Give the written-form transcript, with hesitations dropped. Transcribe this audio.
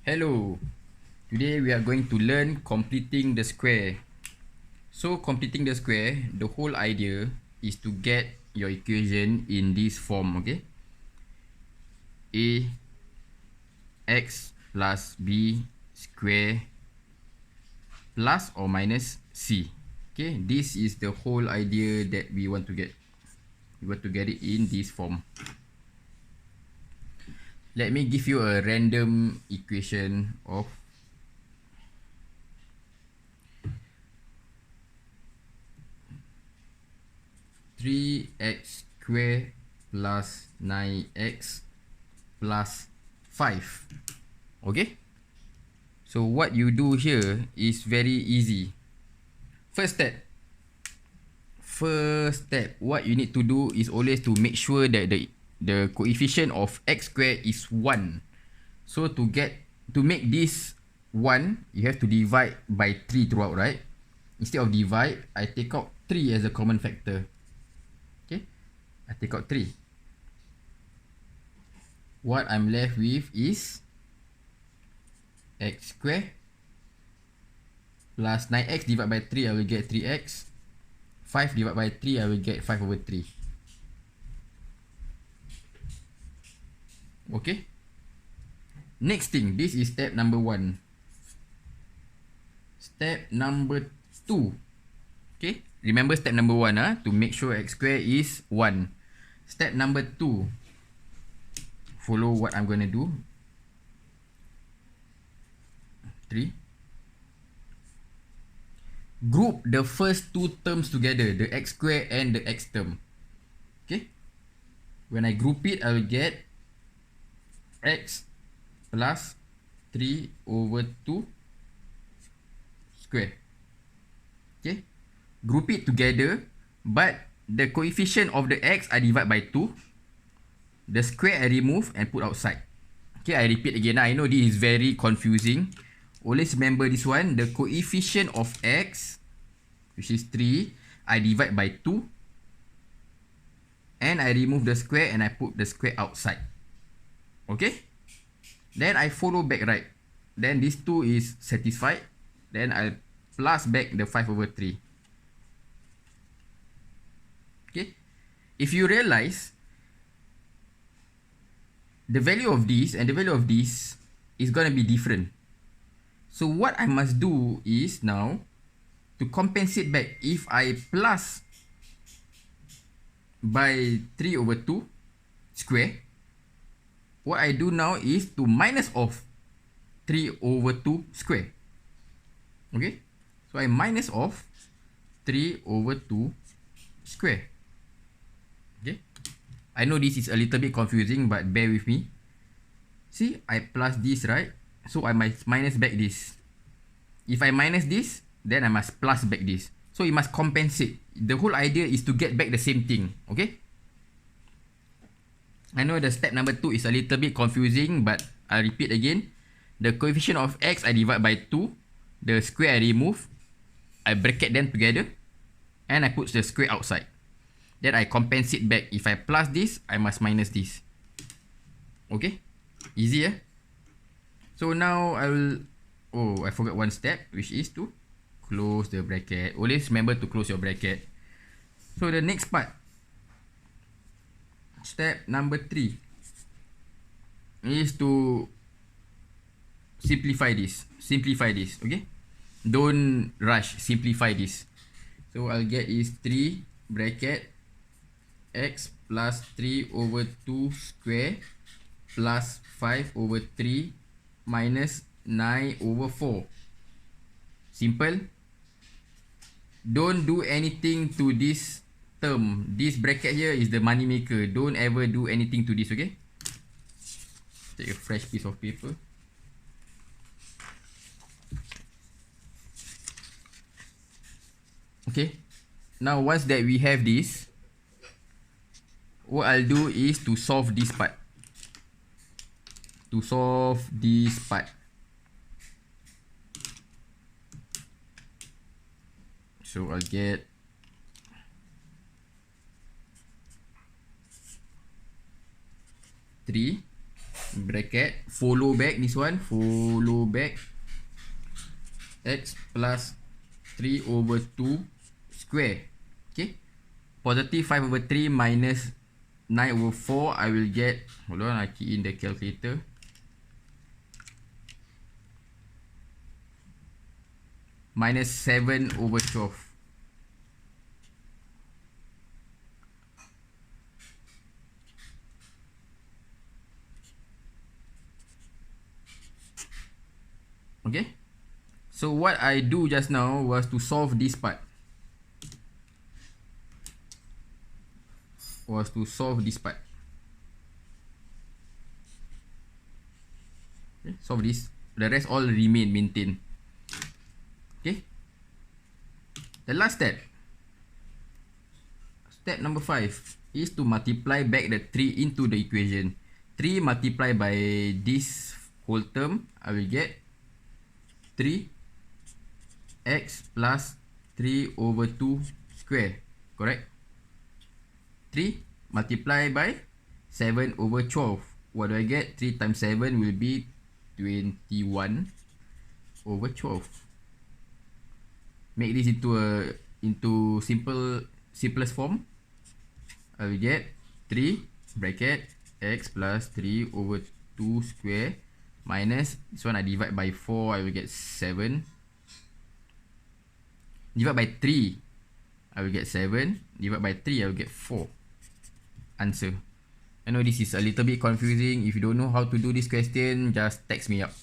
Hello, today we are going to learn completing the square. So completing the square, the whole idea is to get your equation in this form, okay? A x plus b square plus or minus c. Okay, this is the whole idea that we want to get. We want to get it in this form. Let me give you a random equation of 3x square plus 9x plus 5. Okay, so what you do here is very easy. First step, what you need to do is always to make sure that the coefficient of x square is 1. So to make this 1, you have to divide by 3 throughout, right? Instead of divide, I take out 3 as a common factor. Okay, I take out 3. What I'm left with is x square plus 9x divided by 3, I will get 3x. 5 divided by 3, I will get 5 over 3. Okay. Next thing, this is step number 1. Step number 2. Okay. Remember step number 1, to make sure x square is 1. Step number 2. Follow what I'm going to do. 3. Group the first two terms together, the x square and the x term. Okay. When I group it, I will get x plus 3 over 2 square. Okay. Group it together, but the coefficient of the x I divide by 2. The square I remove and put outside. Okay, I repeat again. I know this is very confusing. Always remember this one. The coefficient of x, which is 3, I divide by 2. And I remove the square and I put the square outside. Okay. Then I follow back right. Then this 2 is satisfied. Then I'll plus back the 5 over 3. Okay. If you realize, the value of this and the value of this is going to be different. So what I must do is now to compensate back. If I plus by 3 over 2 square, what I do now is to minus off 3 over 2 square. Okay, so I minus off 3 over 2 square. Okay, I know this is a little bit confusing, but bear with me. See, I plus this, right? So I must minus back this. If I minus this, then I must plus back this. So you must compensate. The whole idea is to get back the same thing. Okay, I know the step number 2 is a little bit confusing, but I repeat again. The coefficient of x I divide by 2. The square I remove. I bracket them together. And I put the square outside. Then I compensate back. If I plus this, I must minus this. Okay, easy, So now I will... Oh, I forgot one step, which is to close the bracket. Always remember to close your bracket. So the next part, step number 3, is to simplify this. Okay, don't rush, simplify this. So I'll get is 3 bracket x plus 3 over 2 square plus 5 over 3 minus 9 over 4. Simple. Don't do anything to this term. This bracket here is the money maker. Don't ever do anything to this, okay? Take a fresh piece of paper. Okay. Now once that we have this, what I'll do is to solve this part. So I'll get 3 bracket, follow back this one, follow back x plus 3 over 2 square. Okay, positive 5 over 3 minus 9 over 4, I will get, hold on, I key in the calculator. Minus 7 over 12. Okay, so what I do just now was to solve this part. Okay, solve this. The rest all remain maintained. Okay, the last step, step number 5, is to multiply back the 3 into the equation. 3 multiplied by this whole term, I will get 3x plus 3 over 2 square. Correct? 3 multiplied by 7 over 12. What do I get? 3 times 7 will be 21 over 12. Make this into simplest form. I will get 3 bracket x plus 3 over 2 square minus, this one I divide by 4, I will get 7. Divide by 3, I will get 7. Divide by 3, I will get 4. Answer. I know this is a little bit confusing. If you don't know how to do this question, just text me up.